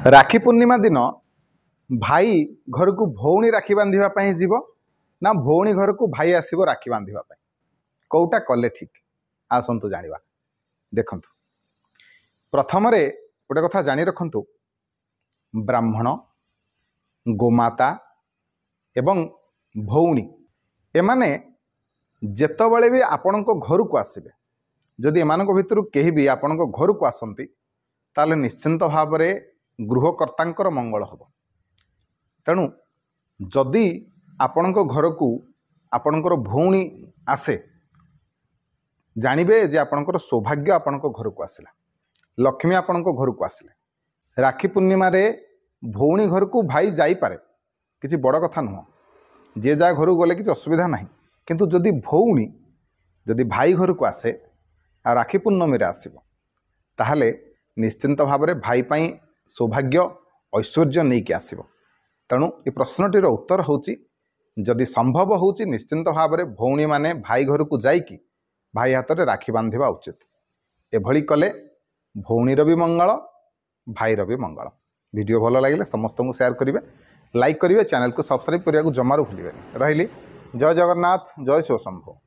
राखी पूर्णिमा दिन भाई घर को भौणी राखी बांधापी जीव ना भौणी घर को भाई आसब राखी बांधापी कौटा कले ठीक आसतु जाना देखु प्रथम गोटे कथा जानी रखु ब्राह्मण गोमाता एवं भौणी एमाने जेतबले भी आपण घर को आसबे जदि एमान भितर कहीं भी आपण घर को आसती ताले निश्चिंत भाव में गृहकर्ता मंगल हम तेणु जदि आपण घर को आपणकर भौणी आसे जानवे जे आपणकर सौभाग्य आपण घर को आसला लक्ष्मी आपण घर को आसले राखी पूर्णिमा रे भौणी घर को भाई जाईपारे किसी बड़ कथा नुह जे जा घर गले किसी असुविधा ना किंतु जदि भौणी जदि भाई घर को आसे आ राखी पूर्णमी आसब ताहले निश्चिंत भाव में भाई पाई सौभाग्य ऐश्वर्य नहीं कि आसब तेणु ये प्रश्नटीर उत्तर होची जदि संभव होची निश्चिंत भाव में भौणी माने भाई घर को जाइकी भाई हाथ में राखी बांधिबा उचित एभली कले भौणीर भी मंगल भाईर भी मंगल। वीडियो भल लगे समस्त को शेयर करेंगे लाइक करेंगे चैनल को सब्सक्राइब करने को जमारू भूलें रही। जय जगन्नाथ जय शिव शंभो।